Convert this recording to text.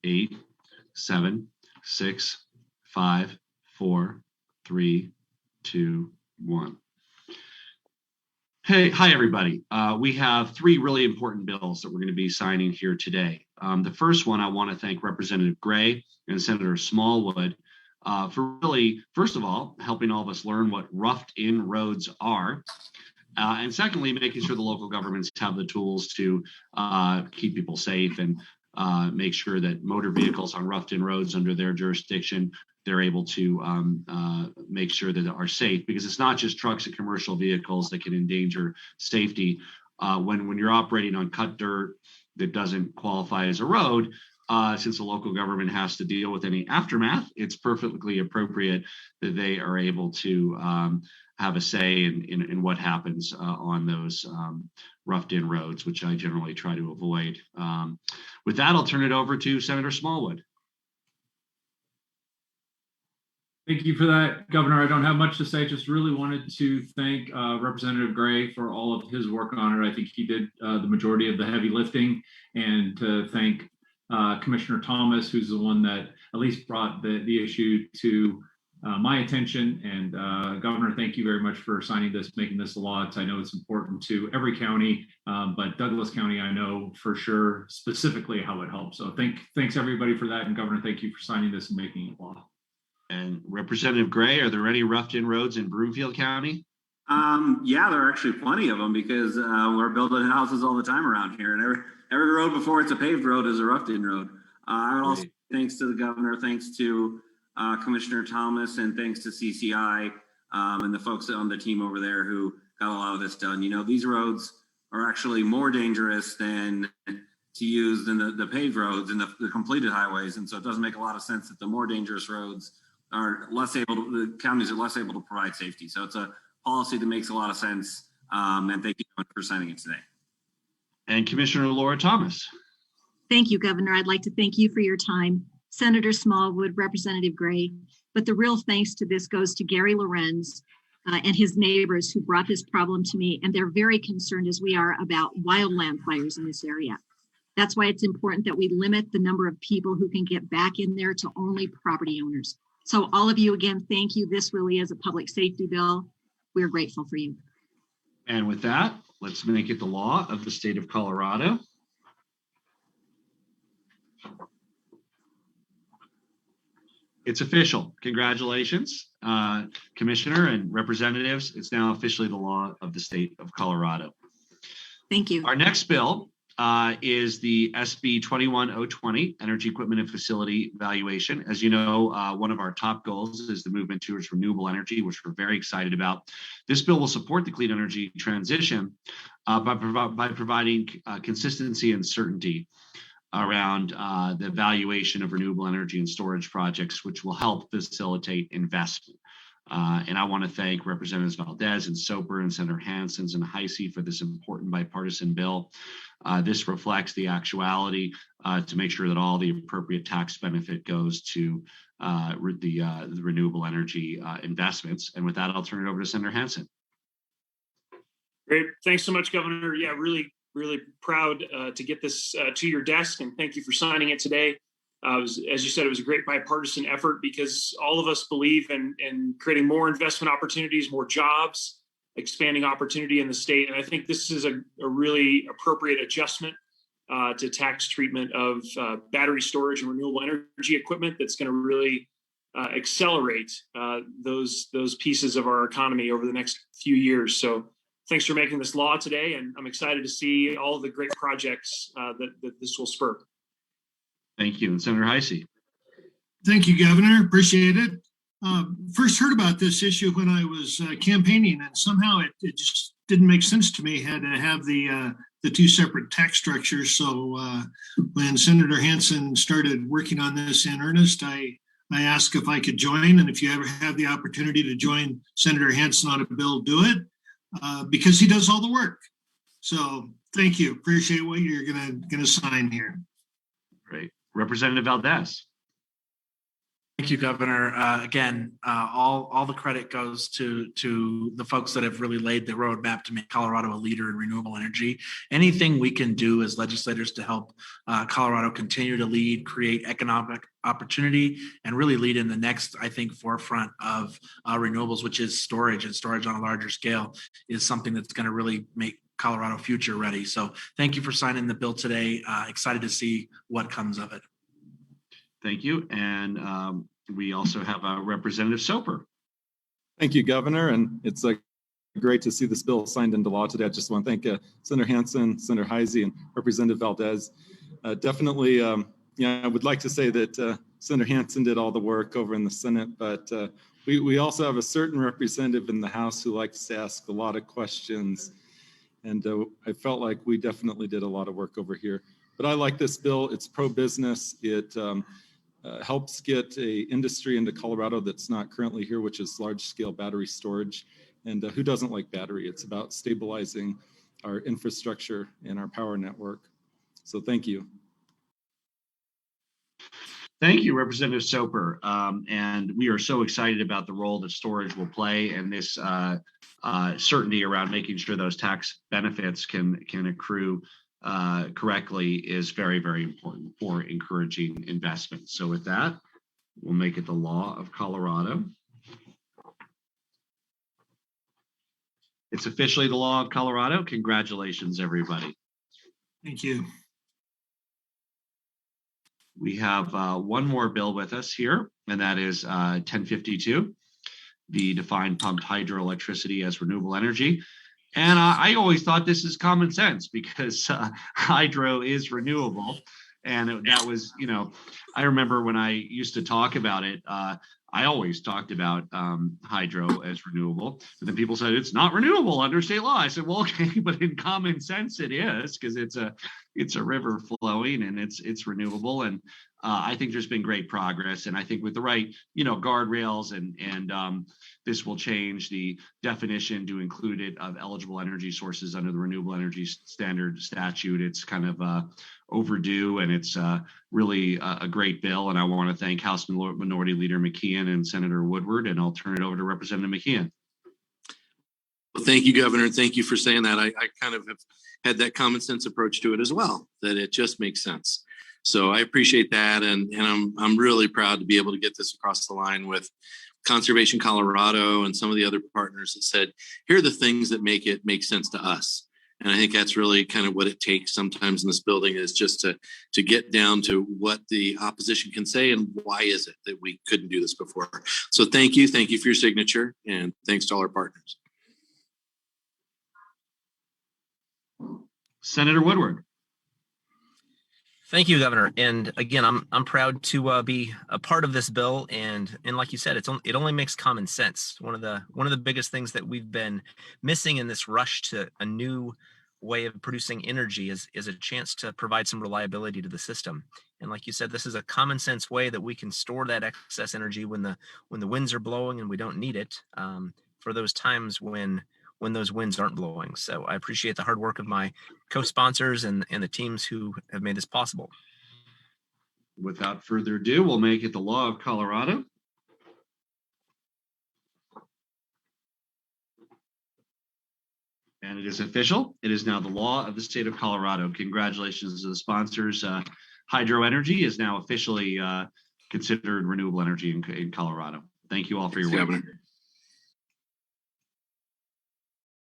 8, 7, 6, 5, 4, 3, 2, 1. Hey, hi everybody. We have 3 really important bills that we're going to be signing here today. The first one, I want to thank Representative Gray and Senator Smallwood for really, first of all, helping all of us learn what roughed-in roads are. And secondly, making sure the local governments have the tools to keep people safe and make sure that motor vehicles on roughed-in roads under their jurisdiction, they're able to make sure that they are safe, because it's not just trucks and commercial vehicles that can endanger safety. When you're operating on cut dirt that doesn't qualify as a road, since the local government has to deal with any aftermath, it's perfectly appropriate that they are able to have a say in what happens on those roughed-in roads, which I generally try to avoid. With that, I'll turn it over to Senator Smallwood. Thank you for that, Governor. I don't have much to say. Just really wanted to thank Representative Gray for all of his work on it. I think he did the majority of the heavy lifting, and to thank Commissioner Thomas, who's the one that at least brought the issue to my attention. And Governor, thank you very much for signing this, making this a law. I know it's important to every county, but Douglas County, I know for sure specifically how it helps. So thanks everybody for that. And Governor, thank you for signing this and making it law. And Representative Gray, are there any roughed-in roads in Broomfield County? Yeah, there are actually plenty of them, because we're building houses all the time around here, and every road before it's a paved road is a roughed-in road. I would also, thanks to the governor, thanks to Commissioner Thomas, and thanks to CCI and the folks on the team over there who got a lot of this done. You know, these roads are actually more dangerous than to use than the paved roads and the completed highways, and so it doesn't make a lot of sense that the more dangerous roads are less able to, the counties are less able to provide safety. So it's a policy that makes a lot of sense, and thank you for signing it today. And Commissioner Laura Thomas. Thank you, Governor. I'd like to thank you for your time, Senator Smallwood, Representative Gray, but the real thanks to this goes to Gary Lorenz and his neighbors who brought this problem to me, and they're very concerned, as we are, about wildland fires in this area. That's why it's important that we limit the number of people who can get back in there to only property owners. So all of you, again, thank you. This really is a public safety bill. We're grateful for you. And with that, let's make it the law of the state of Colorado. It's official. Congratulations, Commissioner and representatives. It's now officially the law of the state of Colorado. Thank you. Our next bill is the SB21-020 Energy Equipment and Facility Valuation. As you know, one of our top goals is the movement towards renewable energy, which we're very excited about. This bill will support the clean energy transition by providing consistency and certainty around the valuation of renewable energy and storage projects, which will help facilitate investment. And I want to thank Representatives Valdez and Soper and Senator Hansens and Heisey for this important bipartisan bill. This reflects the actuality to make sure that all the appropriate tax benefit goes to the renewable energy investments. And with that, I'll turn it over to Senator Hansen. Great. Thanks so much, Governor. Yeah, really proud to get this to your desk, and thank you for signing it today. As you said, it was a great bipartisan effort, because all of us believe in creating more investment opportunities, more jobs, expanding opportunity in the state. And I think this is a really appropriate adjustment to tax treatment of battery storage and renewable energy equipment that's going to really accelerate those pieces of our economy over the next few years. So thanks for making this law today, and I'm excited to see all of the great projects that this will spur. Thank you. And Senator Heisey. Thank you, Governor. Appreciate it. First heard about this issue when I was campaigning, and somehow it just didn't make sense to me. Had to have the two separate tax structures. So when Senator Hansen started working on this in earnest, I asked if I could join, and if you ever have the opportunity to join Senator Hansen on a bill, do it, because he does all the work. So thank you. Appreciate what you're gonna sign here. Great. Representative Valdez. Thank you, Governor. Again, all the credit goes to the folks that have really laid the roadmap to make Colorado a leader in renewable energy. Anything we can do as legislators to help Colorado continue to lead, create economic opportunity, and really lead in the next, I think, forefront of renewables, which is storage, and storage on a larger scale is something that's going to really make Colorado future ready. So thank you for signing the bill today. Excited to see what comes of it. Thank you. And we also have Representative Soper. Thank you, Governor. And it's great to see this bill signed into law today. I just want to thank Senator Hansen, Senator Heisey, and Representative Valdez. Definitely, I would like to say that Senator Hansen did all the work over in the Senate, but we also have a certain representative in the House who likes to ask a lot of questions. And I felt like we definitely did a lot of work over here. But I like this bill. It's pro-business. It helps get a industry into Colorado that's not currently here, which is large-scale battery storage. And who doesn't like battery? It's about stabilizing our infrastructure and our power network. So thank you. Thank you, Representative Soper. And we are so excited about the role that storage will play and this certainty around making sure those tax benefits can accrue correctly is very, very important for encouraging investment. So with that, we'll make it the law of Colorado. It's officially the law of Colorado. Congratulations, everybody. Thank you. We have one more bill with us here, and that is 1052, the defined pumped hydroelectricity as renewable energy. And I always thought this is common sense because hydro is renewable. And that was, I remember when I used to talk about it, I always talked about hydro as renewable. And then people said, it's not renewable under state law. I said, well, okay, but in common sense it is, because it's a river flowing and it's renewable. And I think there's been great progress. And I think with the right, guardrails and this will change the definition to include it of eligible energy sources under the Renewable Energy Standard statute. It's kind of overdue, and it's really a great bill. And I want to thank House Minority Leader McKeon and Senator Woodward, and I'll turn it over to Representative McKeon. Well, thank you, Governor. Thank you for saying that. I kind of have had that common sense approach to it as well, that it just makes sense. So I appreciate that. And I'm really proud to be able to get this across the line with Conservation Colorado and some of the other partners that said, here are the things that make it make sense to us. And I think that's really kind of what it takes sometimes in this building, is just to get down to what the opposition can say and why is it that we couldn't do this before. So thank you for your signature, and thanks to all our partners. Senator Woodward. Thank you, Governor. And again, I'm proud to be a part of this bill. And like you said, it only makes common sense. One of the biggest things that we've been missing in this rush to a new way of producing energy is a chance to provide some reliability to the system. And like you said, this is a common sense way that we can store that excess energy when the winds are blowing and we don't need it, for those times when those winds aren't blowing. So I appreciate the hard work of my co-sponsors and the teams who have made this possible. Without further ado, we'll make it the law of Colorado. And it is official. It is now the law of the state of Colorado. Congratulations to the sponsors. Hydro energy is now officially considered renewable energy in Colorado. Thank you all for your work.